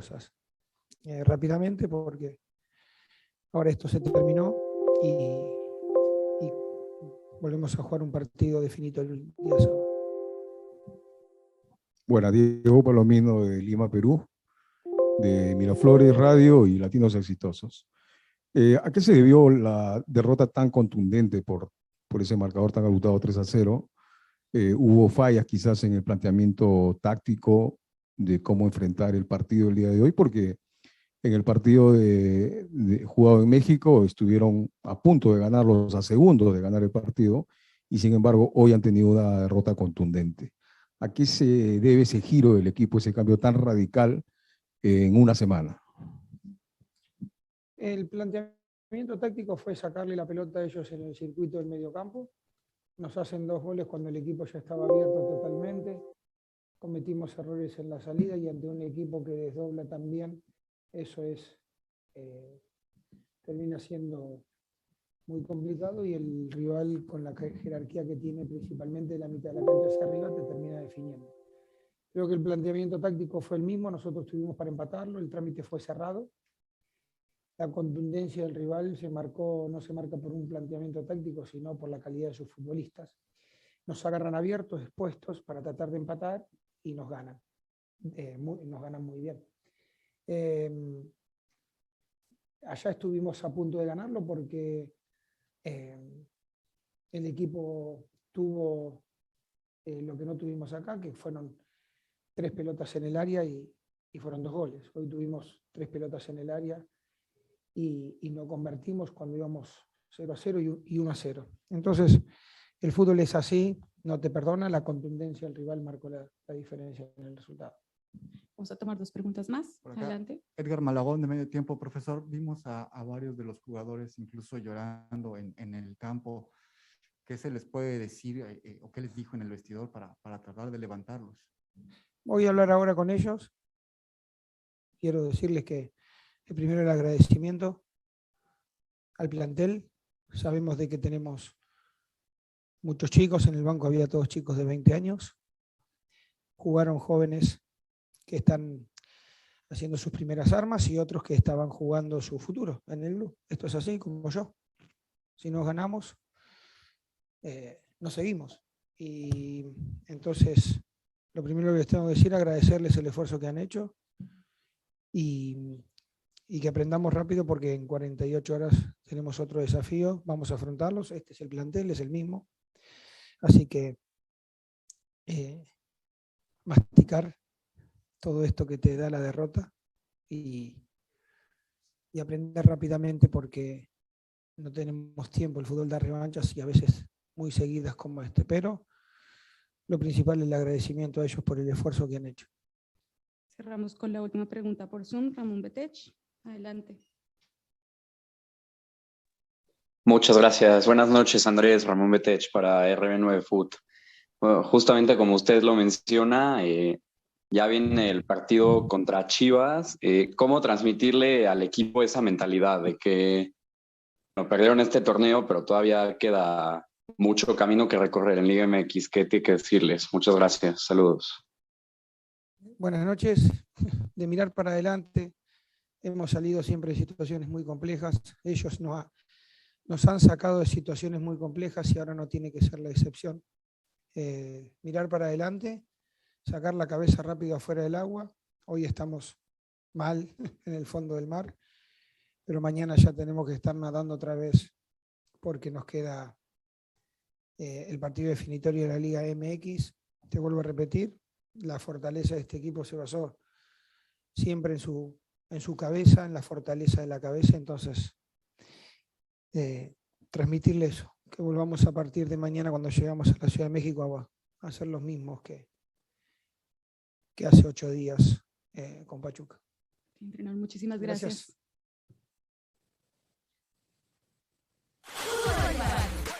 cosas rápidamente, porque ahora esto se terminó y volvemos a jugar un partido definitorio el día sábado. Bueno, Diego Palomino de Lima, Perú, de Miraflores Radio y Latinos Exitosos. ¿A qué se debió la derrota tan contundente por ese marcador tan abultado 3-0? ¿Hubo fallas quizás en el planteamiento táctico de cómo enfrentar el partido el día de hoy? Porque en el partido jugado en México estuvieron a punto de ganarlos, a segundos de ganar el partido, y sin embargo hoy han tenido una derrota contundente. ¿A qué se debe ese giro del equipo, ese cambio tan radical en una semana? El planteamiento táctico fue sacarle la pelota a ellos en el circuito del mediocampo. Nos hacen 2 goles cuando el equipo ya estaba abierto totalmente. Cometimos errores en la salida y ante un equipo que desdobla también, eso termina siendo muy complicado, y el rival, con la jerarquía que tiene principalmente de la mitad de la cancha hacia arriba, te termina definiendo. Creo que el planteamiento táctico fue el mismo, nosotros tuvimos para empatarlo, el trámite fue cerrado. La contundencia del rival no se marca por un planteamiento táctico, sino por la calidad de sus futbolistas. Nos agarran abiertos, expuestos para tratar de empatar y nos ganan. Nos ganan muy bien. Allá estuvimos a punto de ganarlo porque el equipo tuvo lo que no tuvimos acá, que fueron 3 pelotas en el área y fueron 2 goles. Hoy tuvimos 3 pelotas en el área y no convertimos cuando íbamos 0-0 y 1-0. Entonces, el fútbol es así, no te perdona, la contundencia del rival marcó la diferencia en el resultado. Vamos a tomar 2 preguntas más. Adelante. Edgar Malagón, de Medio Tiempo. Profesor, vimos a varios de los jugadores incluso llorando en el campo. ¿Qué se les puede decir o qué les dijo en el vestidor para tratar de levantarlos? Voy a hablar ahora con ellos. Quiero decirles que primero el agradecimiento al plantel. Sabemos de que tenemos muchos chicos, en el banco había todos chicos de 20 años. Jugaron jóvenes que están haciendo sus primeras armas y otros que estaban jugando su futuro en el club. Esto es así, como yo. Si nos ganamos, nos seguimos. Y entonces, lo primero que les tengo que decir es agradecerles el esfuerzo que han hecho y que aprendamos rápido, porque en 48 horas tenemos otro desafío. Vamos a afrontarlos. Este es el plantel, es el mismo. Así que masticar todo esto que te da la derrota y aprender rápidamente, porque no tenemos tiempo. El fútbol da revanchas y a veces muy seguidas como este, pero lo principal es el agradecimiento a ellos por el esfuerzo que han hecho. Cerramos con la última pregunta por Zoom. Ramón Betech, adelante. Muchas gracias. Buenas noches, Andrés. Ramón Betech para RB9 Foot. Bueno, justamente como usted lo menciona, ya viene el partido contra Chivas. ¿Cómo transmitirle al equipo esa mentalidad de que perdieron este torneo, pero todavía queda mucho camino que recorrer en Liga MX? ¿Qué tiene que decirles? Muchas gracias. Saludos. Buenas noches. De mirar para adelante, hemos salido siempre de situaciones muy complejas. Ellos nos han sacado de situaciones muy complejas y ahora no tiene que ser la excepción. Mirar para adelante, sacar la cabeza rápido afuera del agua. Hoy estamos mal en el fondo del mar, pero mañana ya tenemos que estar nadando otra vez, porque nos queda el partido definitorio de la Liga MX. Te vuelvo a repetir, la fortaleza de este equipo se basó siempre en su cabeza, en la fortaleza de la cabeza. Entonces, transmitirle eso, que volvamos a partir de mañana, cuando llegamos a la Ciudad de México, a ser los mismos que hace 8 días con Pachuca. Entrenador, muchísimas gracias.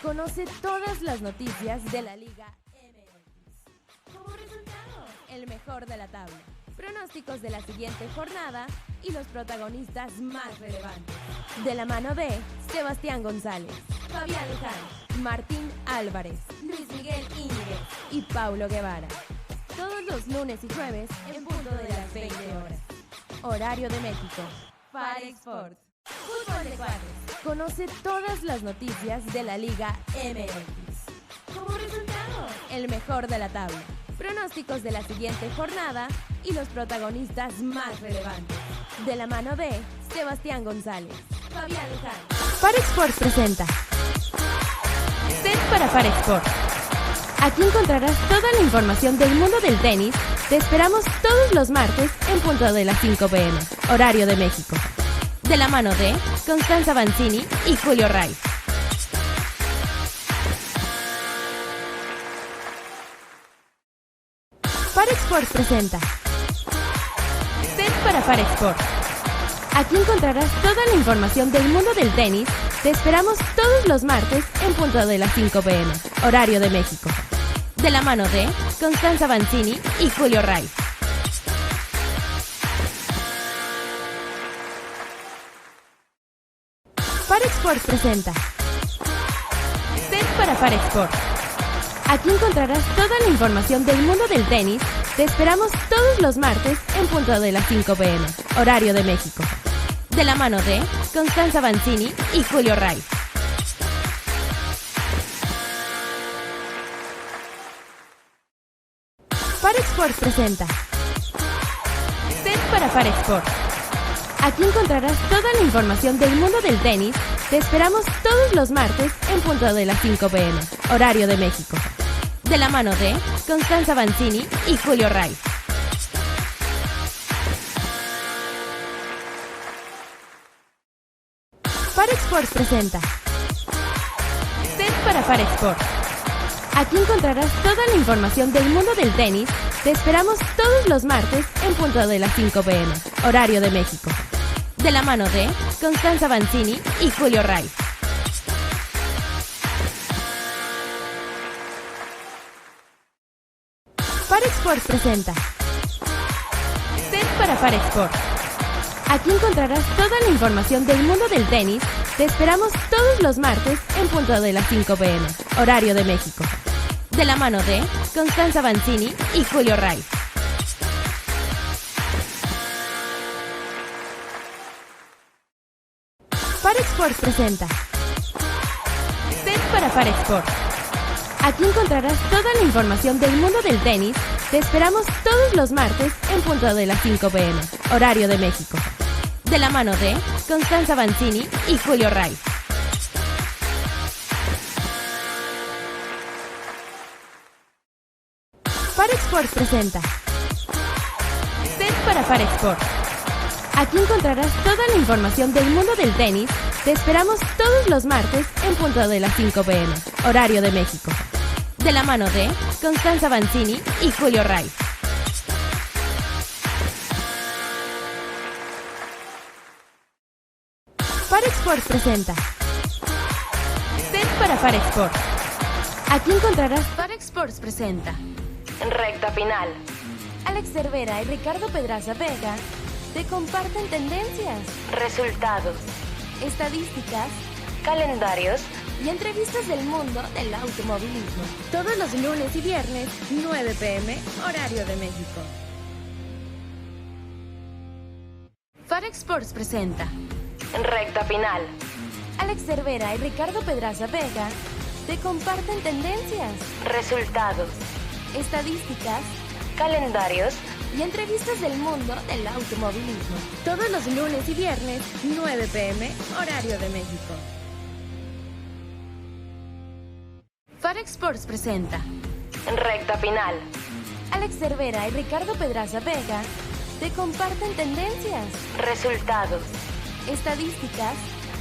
Conoce todas las noticias de la Liga MX. Como resultado, el mejor de la tabla, pronósticos de la siguiente jornada y los protagonistas más relevantes. De la mano de Sebastián González, Fabián Luján, Martín Álvarez, Luis Miguel Íñiguez y Paulo Guevara. Todos los lunes y jueves en punto de las 20 horas. horario de México. Fare Sports. Fútbol de Cuates. Conoce todas las noticias de la Liga MX. Como resultado, el mejor de la tabla, pronósticos de la siguiente jornada y los protagonistas más relevantes. De la mano de Sebastián González, Fabián Luján. Fare Sports presenta Set para Fare Sports. Aquí encontrarás toda la información del mundo del tenis. Te esperamos todos los martes en punto de las 5 p.m., horario de México. De la mano de Constanza Banzini y Julio Ray. Fare Sports presenta Set para Fare Sports. Aquí encontrarás toda la información del mundo del tenis. Te esperamos todos los martes en punto de las 5 p.m., horario de México. De la mano de Constanza Banzini y Julio Ray. Fare Sports presenta Set para Fare Sports. Aquí encontrarás toda la información del mundo del tenis. Te esperamos todos los martes en punto de las 5 p.m., horario de México. De la mano de Constanza Banzini y Julio Ray. Fare Sports presenta Set para Fare Sports. Aquí encontrarás toda la información del mundo del tenis. Te esperamos todos los martes en punto de las 5 p.m., horario de México. De la mano de Constanza Banzini y Julio Ray. Fare Sports presenta Set para Fare Sports. Aquí encontrarás toda la información del mundo del tenis. Te esperamos todos los martes en punto de las 5 p.m., horario de México. De la mano de Constanza Banzini y Julio Ray. Fare Sports presenta Set para Fare Sports. Aquí encontrarás toda la información del mundo del tenis. Te esperamos todos los martes en punto de las 5 p.m., horario de México. De la mano de Constanza Banzini y Julio Ray. Fare Sports presenta Set para Fare Sports. Aquí encontrarás toda la información del mundo del tenis. Te esperamos todos los martes en punto de las 5 p.m., horario de México. De la mano de Constanza Banzini y Julio Ray. Fare Sports presenta Set para Fare Sports. Aquí encontrarás toda la información del mundo del tenis. Te esperamos todos los martes en punto de las 5 p.m., horario de México. De la mano de Constanza Banzini y Julio Ray. Fare Sports presenta Set para Fare Sports. Aquí encontrarás Fare Sports presenta Recta Final. Alex Cervera y Ricardo Pedraza Vega te comparten tendencias, resultados, estadísticas, calendarios y entrevistas del mundo del automovilismo. Todos los lunes y viernes, 9 p.m., horario de México. Fare Sports presenta Recta Final. Alex Cervera y Ricardo Pedraza Vega te comparten tendencias, resultados, estadísticas, calendarios y entrevistas del mundo del automovilismo. Todos los lunes y viernes, 9 p.m., horario de México. Fare Sports presenta Recta Final. Alex Cervera y Ricardo Pedraza Vega te comparten tendencias, resultados, estadísticas,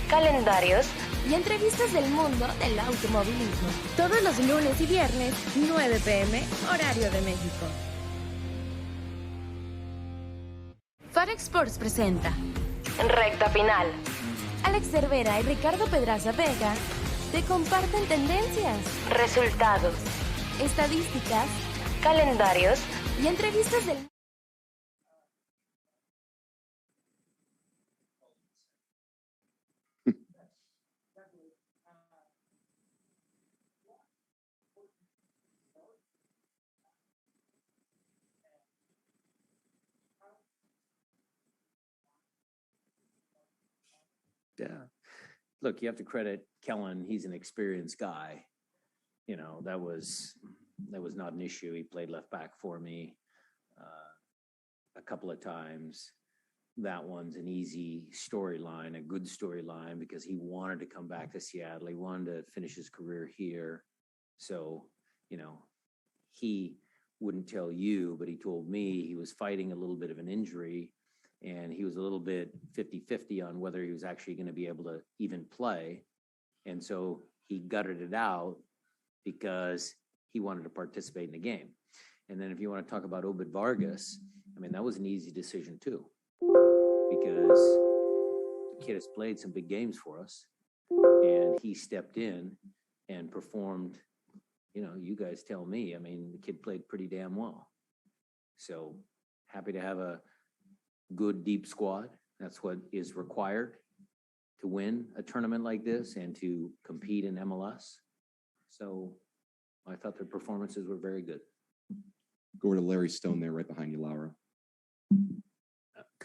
calendarios y entrevistas del mundo del automovilismo. Todos los lunes y viernes, 9 p.m., horario de México. Fare Sports presenta Recta Final. Alex Cervera y Ricardo Pedraza Vega te comparten tendencias, resultados, estadísticas, calendarios y entrevistas del Yeah. Look, you have to credit Kellen. He's an experienced guy. You know, that was not an issue. He played left back for me a couple of times. That one's an easy storyline, a good storyline, because he wanted to come back to Seattle. He wanted to finish his career here. So, you know, he wouldn't tell you, but he told me he was fighting a little bit of an injury, and he was a little bit 50-50 on whether he was actually going to be able to even play. And so he gutted it out because he wanted to participate in the game. And then if you want to talk about Obed Vargas, I mean, that was an easy decision too, because the kid has played some big games for us, and he stepped in and performed. You know, you guys tell me. I mean, the kid played pretty damn well. So happy to have a good, deep squad. That's what is required to win a tournament like this and to compete in MLS. So I thought their performances were very good. Go over to Larry Stone there, right behind you, Laura.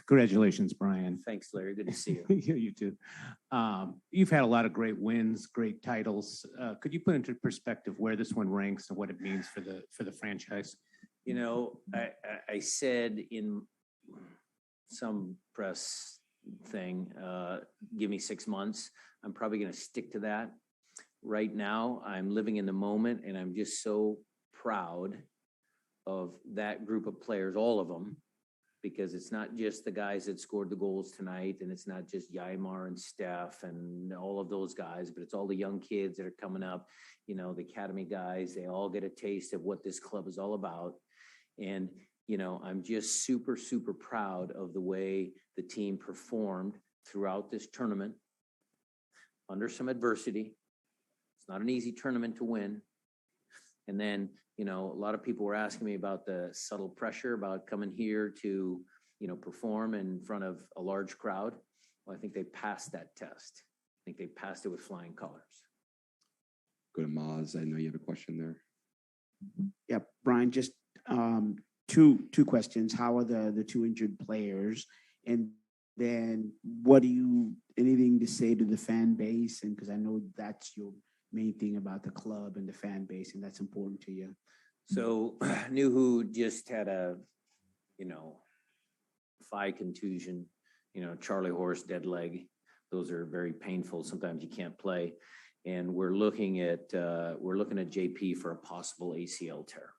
Congratulations, Brian. Thanks, Larry. Good to see you. You too. You've had a lot of great wins, great titles. Could you put into perspective where this one ranks and what it means for the franchise? You know, I said in some press thing, give me 6 months. I'm probably going to stick to that. Right now, I'm living in the moment, and I'm just so proud of that group of players, all of them, because it's not just the guys that scored the goals tonight, and it's not just Yaimar and Steph and all of those guys, but it's all the young kids that are coming up, you know, the academy guys. They all get a taste of what this club is all about. And, you know, I'm just super, super proud of the way the team performed throughout this tournament under some adversity. It's not an easy tournament to win. And then, you know, a lot of people were asking me about the subtle pressure about coming here to, you know, perform in front of a large crowd. Well, I think they passed that test. I think they passed it with flying colors. Go to Maz. I know you have a question there. Yeah, Brian, just two questions. How are the two injured players? And then anything to say to the fan base? And because I know that's your main thing about the club and the fan base, and that's important to you. So Nuhu just had a, you know, thigh contusion, you know, Charlie horse, dead leg. Those are very painful. Sometimes you can't play. And we're looking at JP for a possible ACL tear.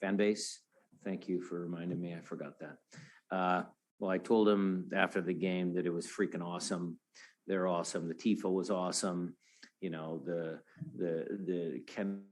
Fan base, thank you for reminding me. I forgot that. Well, I told him after the game that it was freaking awesome. They're awesome. The Tifo was awesome. You know, the Ken.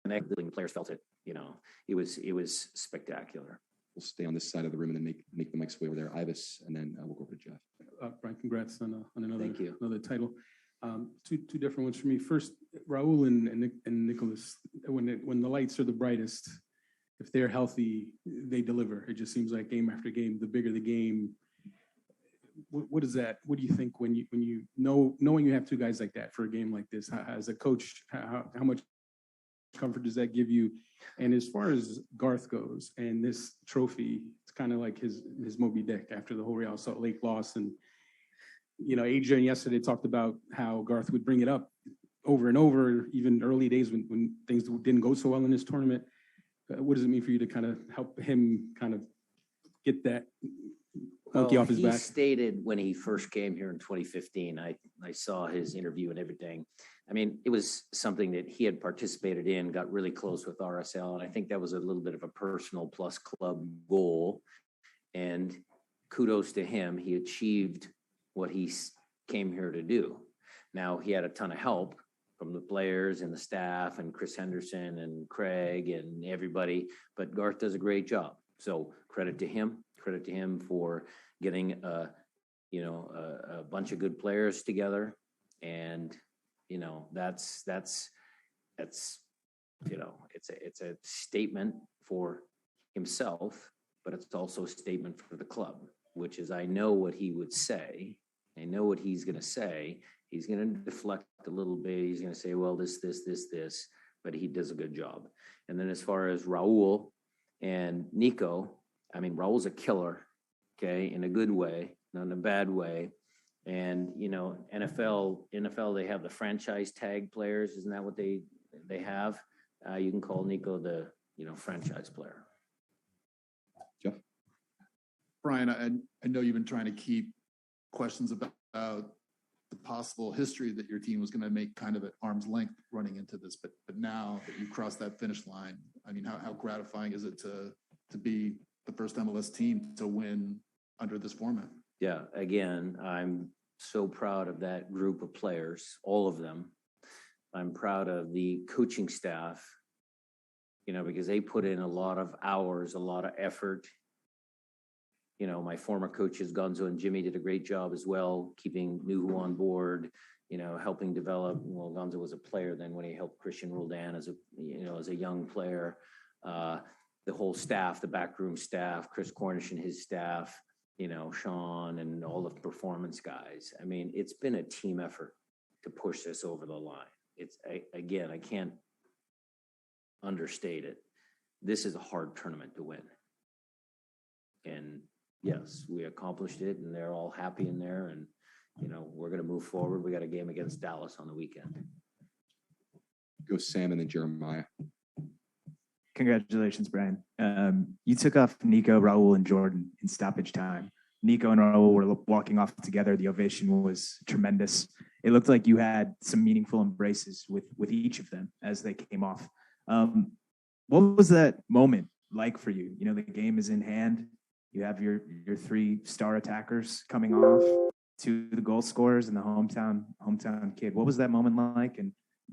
The players felt it. You know, it was spectacular. We'll stay on this side of the room and then make the mics way over there. Ibis, and then we'll go over to Jeff. Brian, congrats on another title. Two different ones for me. First, Raul and Nicholas. When the lights are the brightest, if they're healthy, they deliver. It just seems like game after game. The bigger the game, what is that? What do you think when you knowing you have two guys like that for a game like this? As a coach, how much comfort does that give you? And as far as Garth goes, and this trophy, it's kind of like his Moby Dick after the whole Real Salt Lake loss. And, you know, Adrian yesterday talked about how Garth would bring it up over and over, even early days when things didn't go so well in this tournament. What does it mean for you to kind of help him kind of get that monkey off his back? He stated when he first came here in 2015, I saw his interview and everything. I mean, it was something that he had participated in, got really close with RSL. And I think that was a little bit of a personal plus club goal. And kudos to him. He achieved what he came here to do. Now, he had a ton of help from the players and the staff and Chris Henderson and Craig and everybody, but Garth does a great job. So credit to him for getting a bunch of good players together. And, you know, that's you know, it's a statement for himself, but it's also a statement for the club, which is, I know what he would say I know what he's going to say. He's going to deflect a little bit. He's going to say, well, this, but he does a good job. And then as far as Raul and Nico, I mean, Raul's a killer, okay, in a good way, not in a bad way. And, you know, NFL, they have the franchise tag players. Isn't that what they have? You can call Nico the, you know, franchise player. Jeff? Brian, I know you've been trying to keep questions about the possible history that your team was going to make kind of at arm's length running into this, but now that you've crossed that finish line, I mean, how gratifying is it to be the first MLS team to win under this format? Yeah, again, I'm so proud of that group of players, all of them. I'm proud of the coaching staff, you know, because they put in a lot of hours, a lot of effort. You know, my former coaches, Gonzo and Jimmy, did a great job as well, keeping Nuhu on board, you know, helping develop. Well, Gonzo was a player then when he helped Christian Roldan as a young player. The whole staff, the backroom staff, Chris Cornish and his staff, you know, Sean and all the performance guys. I mean, it's been a team effort to push this over the line. Again, I can't understate it. This is a hard tournament to win. And yes, we accomplished it, and they're all happy in there. And, you know, we're going to move forward. We got a game against Dallas on the weekend. Go Sam and then Jeremiah. Congratulations, Brian. You took off Nico, Raul, and Jordan in stoppage time. Nico and Raul were walking off together. The ovation was tremendous. It looked like you had some meaningful embraces with each of them as they came off. What was that moment like for you? You know, the game is in hand. You have your three star attackers coming off, two the goal scorers and the hometown kid. What was that moment like? And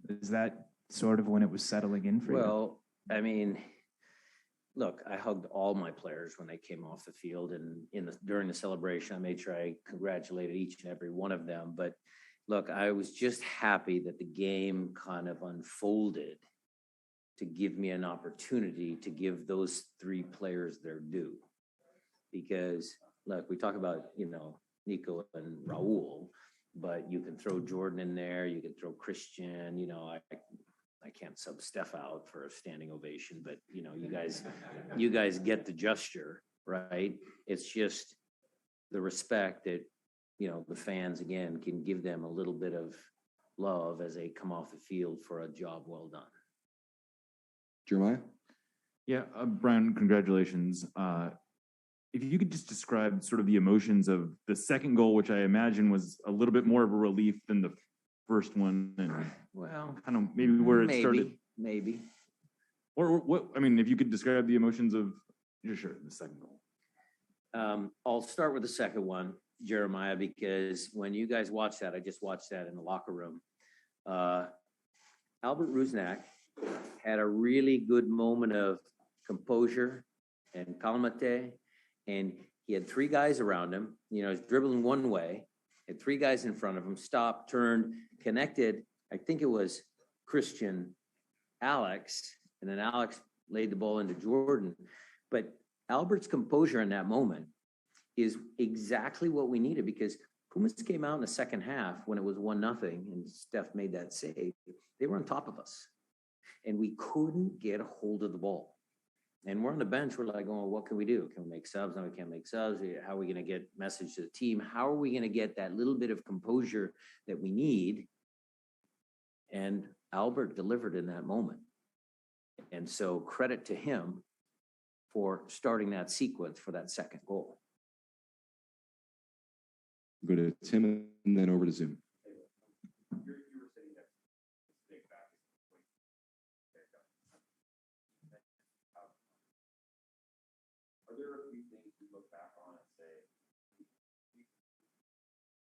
is that sort of when it was settling in for you? Well, I mean, look, I hugged all my players when they came off the field, and during the celebration, I made sure I congratulated each and every one of them. But look, I was just happy that the game kind of unfolded to give me an opportunity to give those three players their due. Because, look, we talk about, you know, Nico and Raul, but you can throw Jordan in there, you can throw Christian, you know, I can't sub Steph out for a standing ovation, but, you know, you guys get the gesture, right? It's just the respect that, you know, the fans, again, can give them a little bit of love as they come off the field for a job well done. Jeremiah? Yeah, Brian, congratulations. If you could just describe sort of the emotions of the second goal, which I imagine was a little bit more of a relief than the first one, and well, kind of maybe where it started. Maybe. Or what? I mean, if you could describe the emotions of, sure, the second goal. I'll start with the second one, Jeremiah, because when you guys watched that, I just watched that in the locker room. Albert Rusnak had a really good moment of composure and calmate, and he had three guys around him. You know, he's dribbling one way, had three guys in front of him, stopped, turned, connected. I think it was Christian, Alex, and then Alex laid the ball into Jordan. But Albert's composure in that moment is exactly what we needed, because Pumas came out in the second half when it was 1-0 and Steph made that save. They were on top of us and we couldn't get a hold of the ball. And we're on the bench. We're like, oh, what can we do? Can we make subs? No, we can't make subs. How are we going to get message to the team? How are we going to get that little bit of composure that we need? And Albert delivered in that moment. And so credit to him for starting that sequence for that second goal. Go to Tim and then over to Zoom. Are there a few things you look back on and say,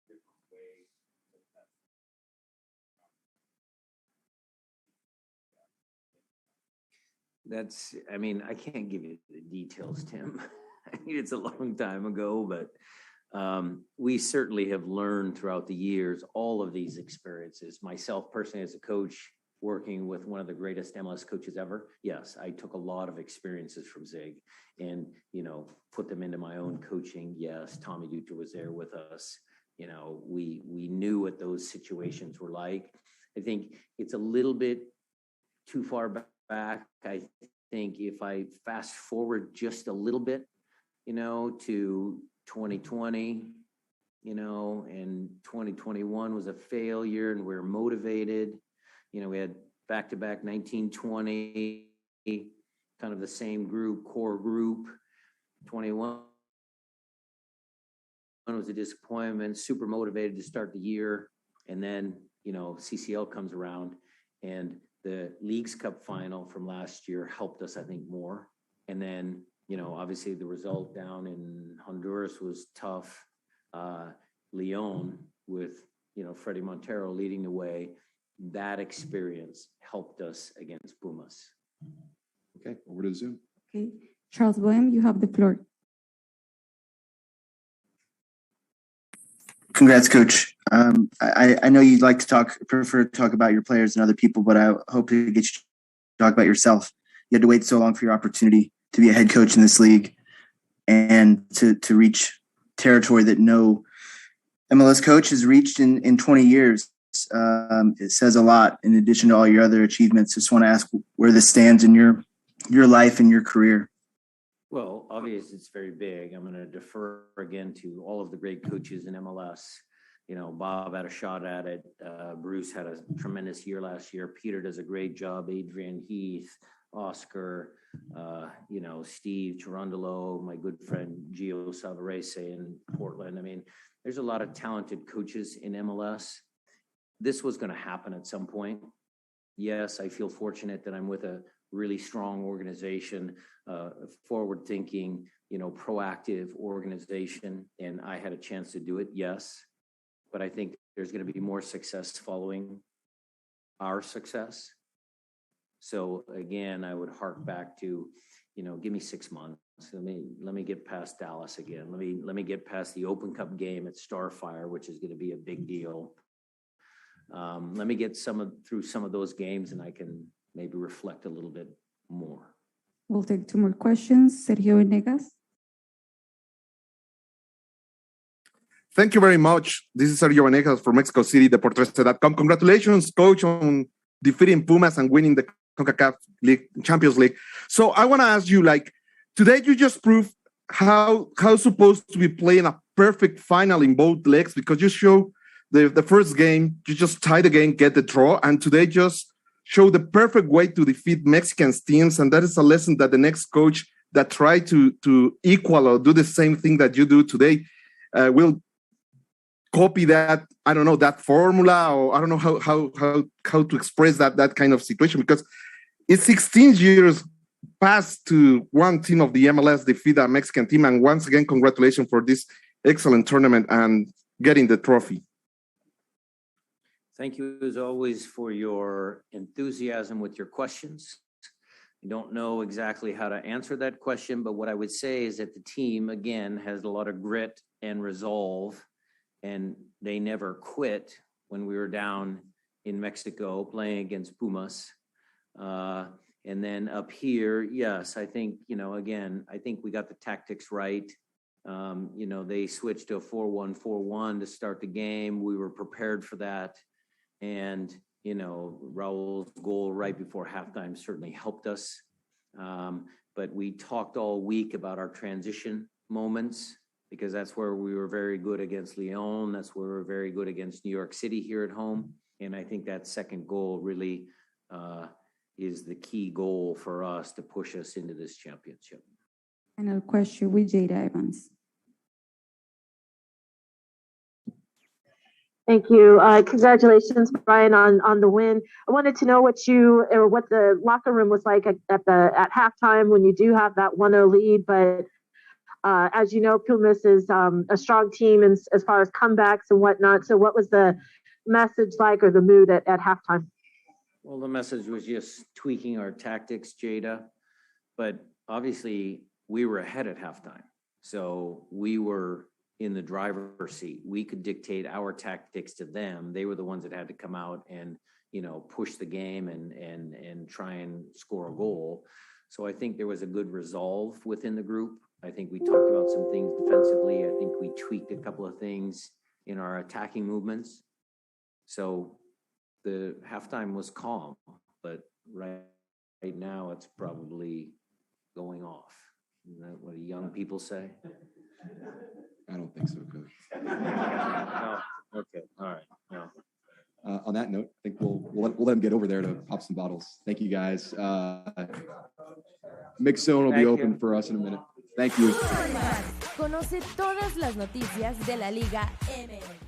different ways That's, I mean, I can't give you the details, Tim. I mean, it's a long time ago, but we certainly have learned throughout the years all of these experiences. Myself personally as a coach, working with one of the greatest MLS coaches ever, yes, I took a lot of experiences from Zig and, you know, put them into my own coaching. Yes, Tommy Dutra was there with us. You know, we knew what those situations were like. I think it's a little bit too far back. I think if I fast forward just a little bit, you know, to 2020, you know, and 2021 was a failure and we're motivated. You know, we had back-to-back 1920, kind of the same group, core group. 21 was a disappointment, super motivated to start the year. And then, you know, CCL comes around and the Leagues Cup final from last year helped us, I think, more. And then, you know, obviously the result down in Honduras was tough. Leon with, you know, Freddie Montero leading the way. That experience helped us against Pumas. Okay, over to Zoom. Okay, Charles Boehm, you have the floor. Congrats, Coach. I know you'd like to prefer to talk about your players and other people, but I hope to get you to talk about yourself. You had to wait so long for your opportunity to be a head coach in this league and to reach territory that no MLS coach has reached in 20 years. It says a lot in addition to all your other achievements. Just want to ask where this stands in your life and your career. Well, obviously it's very big. I'm going to defer again to all of the great coaches in MLS. You know, Bob had a shot at it. Bruce had a tremendous year last year. Peter does a great job. Adrian Heath, Oscar, you know, Steve Cherundolo, my good friend Gio Savarese in Portland. I mean, there's a lot of talented coaches in MLS. This was going to happen at some point. Yes, I feel fortunate that I'm with a really strong organization, forward-thinking, you know, proactive organization, and I had a chance to do it, yes. But I think there's going to be more success following our success. So again, I would hark back to, you know, give me 6 months. Let me get past Dallas again. Let me get past the Open Cup game at Starfire, which is going to be a big deal. Let me get through some of those games, and I can maybe reflect a little bit more. We'll take 2 more questions. Sergio Venegas. Thank you very much. This is Sergio Venegas from Mexico City, Deporte.com. Congratulations, Coach, on defeating Pumas and winning the Concachampions-Fútbol League. So I want to ask you, like, today you just proved how supposed to be playing a perfect final in both legs, because you show the first game, you just tie the game, get the draw, and today just show the perfect way to defeat Mexican teams, and that is a lesson that the next coach that try to equal or do the same thing that you do today will copy that, I don't know, that formula, or I don't know how to express that kind of situation, because it's 16 years past to one team of the MLS defeat a Mexican team, and once again, congratulations for this excellent tournament and getting the trophy. Thank you, as always, for your enthusiasm with your questions. I don't know exactly how to answer that question, but what I would say is that the team, again, has a lot of grit and resolve, and they never quit when we were down in Mexico playing against Pumas. And then up here, yes, I think, you know, again, I think we got the tactics right. You know, they switched to a 4-1-4-1 to start the game. We were prepared for that. And, you know, Raul's goal right before halftime certainly helped us. But we talked all week about our transition moments, because that's where we were very good against Leon. That's where we were very good against New York City here at home. And I think that second goal really is the key goal for us to push us into this championship. Final question with Jada Evans. Thank you. Congratulations, Brian, on the win. I wanted to know what the locker room was like at halftime when you do have that 1-0 lead. But as you know, Pumas is a strong team as far as comebacks and whatnot. So what was the message like, or the mood at halftime? Well, the message was just tweaking our tactics, Jada. But obviously, we were ahead at halftime. So we were in the driver's seat. We could dictate our tactics to them. They were the ones that had to come out and, you know, push the game and try and score a goal. So I think there was a good resolve within the group. I think we talked about some things defensively. I think we tweaked a couple of things. in our attacking movements. So the halftime was calm, but right now it's probably going off. Isn't that what young people say? I don't think so, Coach. No. Okay. All right. No. On that note, I think we'll let them get over there to pop some bottles. Thank you, guys. Mix zone will be open for us in a minute. Thank you. Conoce todas las noticias de la Liga MX.